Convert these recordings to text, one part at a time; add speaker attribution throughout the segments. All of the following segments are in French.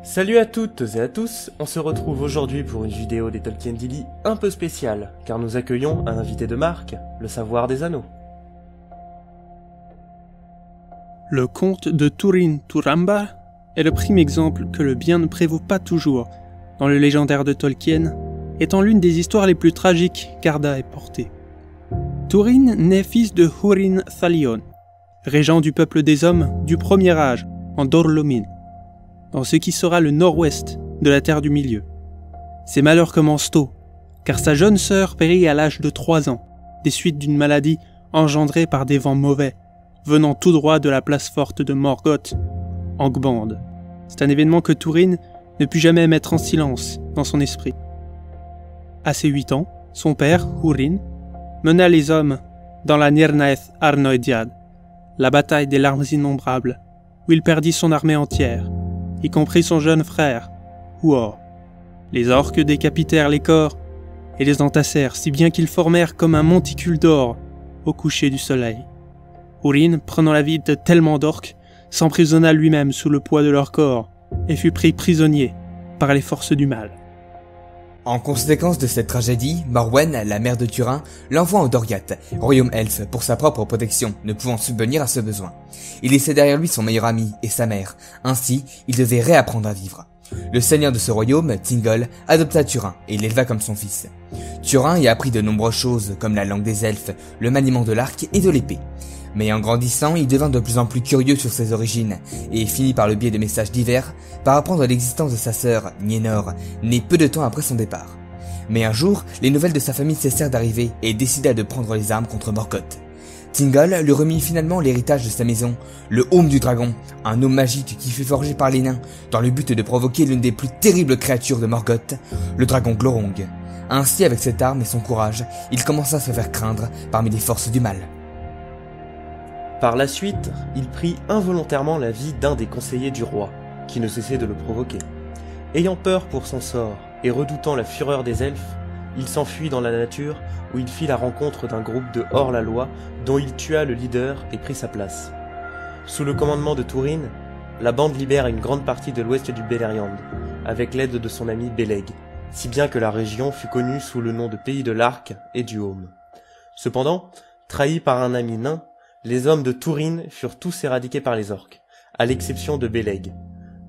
Speaker 1: Salut à toutes et à tous, on se retrouve aujourd'hui pour une vidéo des Tolkien Daily un peu spéciale, car nous accueillons un invité de marque, le savoir des anneaux.
Speaker 2: Le conte de Turin Turambar est le prime exemple que le bien ne prévaut pas toujours dans le légendaire de Tolkien, étant l'une des histoires les plus tragiques qu'Arda ait portées. Turin naît fils de Húrin Thalion, régent du peuple des hommes du premier âge en Dor-lómin, dans ce qui sera le nord-ouest de la Terre du Milieu. Ses malheurs commencent tôt, car sa jeune sœur périt à l'âge de 3 ans, des suites d'une maladie engendrée par des vents mauvais, venant tout droit de la place forte de Morgoth, Angband. C'est un événement que Turin ne put jamais mettre en silence dans son esprit. À ses 8 ans, son père, Húrin, mena les hommes dans la Nirnaeth Arnoediad, la bataille des larmes innombrables, où il perdit son armée entière, y compris son jeune frère, Huor. Les orques décapitèrent les corps et les entassèrent si bien qu'ils formèrent comme un monticule d'or au coucher du soleil. Húrin, prenant la vie de tellement d'orques, s'emprisonna lui-même sous le poids de leur corps et fut pris prisonnier par les forces du mal.
Speaker 3: En conséquence de cette tragédie, Morwen, la mère de Turin, l'envoie en Doriath, royaume elfe, pour sa propre protection, ne pouvant subvenir à ce besoin. Il laissait derrière lui son meilleur ami et sa mère, ainsi il devait réapprendre à vivre. Le seigneur de ce royaume, Thingol, adopta Turin et l'éleva comme son fils. Turin y apprit de nombreuses choses comme la langue des elfes, le maniement de l'arc et de l'épée. Mais en grandissant, il devint de plus en plus curieux sur ses origines, et finit par le biais de messages divers par apprendre l'existence de sa sœur, Nienor, née peu de temps après son départ. Mais un jour, les nouvelles de sa famille cessèrent d'arriver et décida de prendre les armes contre Morgoth. Thingol lui remit finalement l'héritage de sa maison, le Aume du Dragon, un aume magique qui fut forgé par les nains, dans le but de provoquer l'une des plus terribles créatures de Morgoth, le dragon Glorong. Ainsi, avec cette arme et son courage, il commença à se faire craindre parmi les forces du mal.
Speaker 1: Par la suite, il prit involontairement la vie d'un des conseillers du roi, qui ne cessait de le provoquer. Ayant peur pour son sort et redoutant la fureur des elfes, il s'enfuit dans la nature où il fit la rencontre d'un groupe de hors-la-loi dont il tua le leader et prit sa place. Sous le commandement de Turin, la bande libère une grande partie de l'ouest du Beleriand, avec l'aide de son ami Beleg, si bien que la région fut connue sous le nom de Pays de l'Arc et du Aume. Cependant, trahis par un ami nain, les hommes de Turin furent tous éradiqués par les orques, à l'exception de Beleg.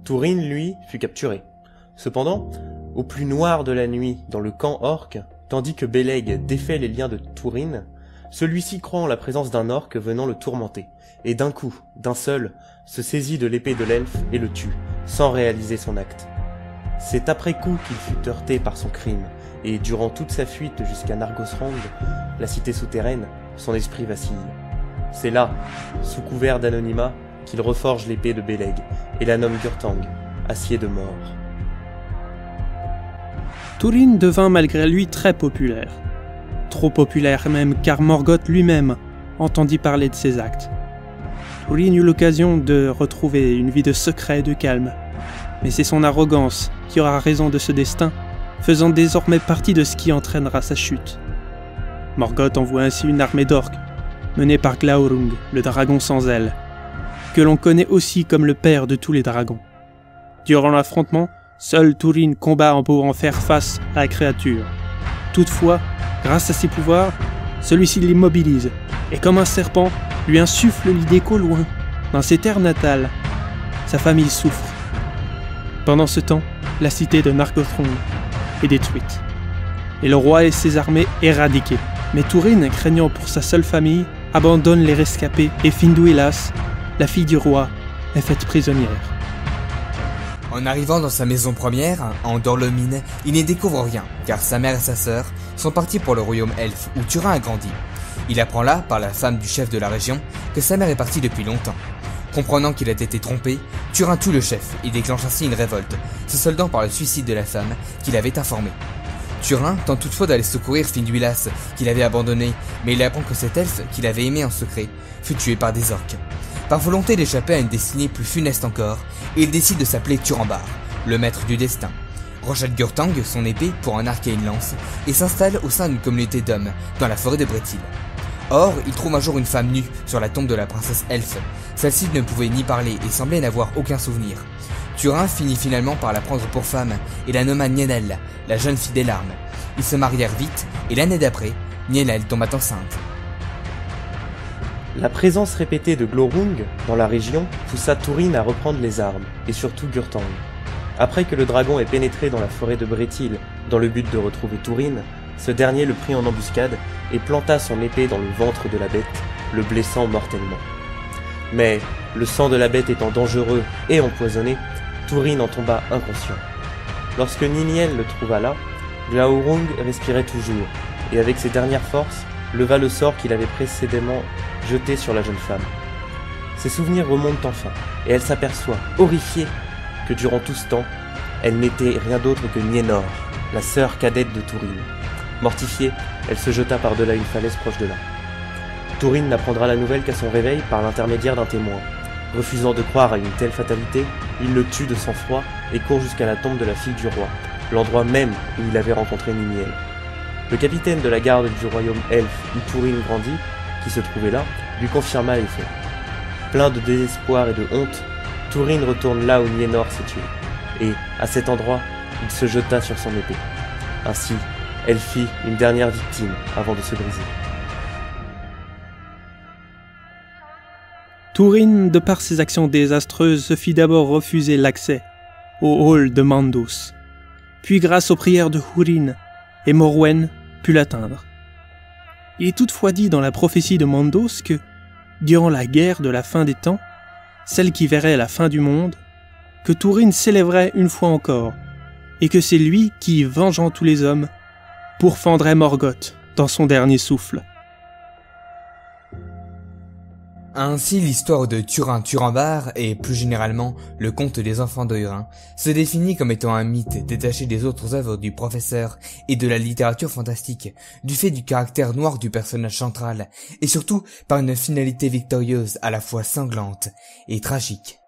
Speaker 1: Turin, lui, fut capturé. Cependant, au plus noir de la nuit dans le camp orque, tandis que Beleg défait les liens de Turin, celui-ci croit en la présence d'un orque venant le tourmenter, et d'un coup, d'un seul, se saisit de l'épée de l'elfe et le tue, sans réaliser son acte. C'est après coup qu'il fut heurté par son crime, et durant toute sa fuite jusqu'à Nargothrond, la cité souterraine, son esprit vacille. C'est là, sous couvert d'anonymat, qu'il reforge l'épée de Beleg et la nomme Gurtang, acier de mort.
Speaker 2: Turin devint malgré lui très populaire. Trop populaire même car Morgoth lui-même entendit parler de ses actes. Turin eut l'occasion de retrouver une vie de secret et de calme, mais c'est son arrogance qui aura raison de ce destin, faisant désormais partie de ce qui entraînera sa chute. Morgoth envoie ainsi une armée d'orques, menée par Glaurung, le dragon sans ailes, que l'on connaît aussi comme le père de tous les dragons. Durant l'affrontement, seul Turin combat en pouvant faire face à la créature. Toutefois, grâce à ses pouvoirs, celui-ci l'immobilise, et comme un serpent, lui insuffle l'idée qu'au loin, dans ses terres natales, sa famille souffre. Pendant ce temps, la cité de Nargothrond est détruite, et le roi et ses armées éradiquées. Mais Turin, craignant pour sa seule famille, abandonne les rescapés et Finduilas, la fille du roi, est faite prisonnière.
Speaker 3: En arrivant dans sa maison première, en Dor-lómin, il n'y découvre rien, car sa mère et sa sœur sont partis pour le royaume elfe où Turin a grandi. Il apprend là, par la femme du chef de la région, que sa mère est partie depuis longtemps. Comprenant qu'il a été trompé, Turin tue le chef et déclenche ainsi une révolte, se soldant par le suicide de la femme qu'il avait informée. Turin tente toutefois d'aller secourir Finduilas, qu'il avait abandonné, mais il apprend que cet elfe, qu'il avait aimé en secret, fut tué par des orques. Par volonté d'échapper à une destinée plus funeste encore, il décide de s'appeler Turambar, le maître du destin. Rejette Gurtang, son épée, pour un arc et une lance, et s'installe au sein d'une communauté d'hommes, dans la forêt de Bretil. Or, il trouve un jour une femme nue sur la tombe de la princesse Elfe. Celle-ci ne pouvait ni parler et semblait n'avoir aucun souvenir. Turin finit finalement par la prendre pour femme et la nomma Nienelle, la jeune fille des larmes. Ils se marièrent vite et l'année d'après, Nienelle tomba enceinte.
Speaker 1: La présence répétée de Glorung dans la région poussa Túrin à reprendre les armes, et surtout Gurtang. Après que le dragon ait pénétré dans la forêt de Brétil dans le but de retrouver Túrin, ce dernier le prit en embuscade et planta son épée dans le ventre de la bête, le blessant mortellement. Mais, le sang de la bête étant dangereux et empoisonné, Túrin en tomba inconscient. Lorsque Niniel le trouva là, Glaurung respirait toujours, et avec ses dernières forces, leva le sort qu'il avait précédemment jeté sur la jeune femme. Ses souvenirs remontent enfin, et elle s'aperçoit, horrifiée, que durant tout ce temps, elle n'était rien d'autre que Nienor, la sœur cadette de Túrin. Mortifiée, elle se jeta par-delà une falaise proche de là. Túrin n'apprendra la nouvelle qu'à son réveil par l'intermédiaire d'un témoin. Refusant de croire à une telle fatalité, il le tue de sang-froid et court jusqu'à la tombe de la fille du roi, l'endroit même où il avait rencontré Niniel. Le capitaine de la garde du royaume elfe où Túrin grandit, qui se trouvait là, lui confirma les faits. Plein de désespoir et de honte, Túrin retourne là où Nienor s'est tué, et, à cet endroit, il se jeta sur son épée. Ainsi, elle fit une dernière victime avant de se briser.
Speaker 2: Túrin, de par ses actions désastreuses, se fit d'abord refuser l'accès au hall de Mandos. Puis, grâce aux prières de Húrin et Morwen, put l'atteindre. Il est toutefois dit dans la prophétie de Mandos que, durant la guerre de la fin des temps, celle qui verrait la fin du monde, que Túrin s'élèverait une fois encore, et que c'est lui qui, vengeant tous les hommes, pourfendrait Morgoth dans son dernier souffle.
Speaker 3: Ainsi, l'histoire de Turin-Turambar, et plus généralement le conte des enfants d'Oirin, se définit comme étant un mythe détaché des autres œuvres du professeur et de la littérature fantastique, du fait du caractère noir du personnage central, et surtout par une finalité victorieuse à la fois sanglante et tragique.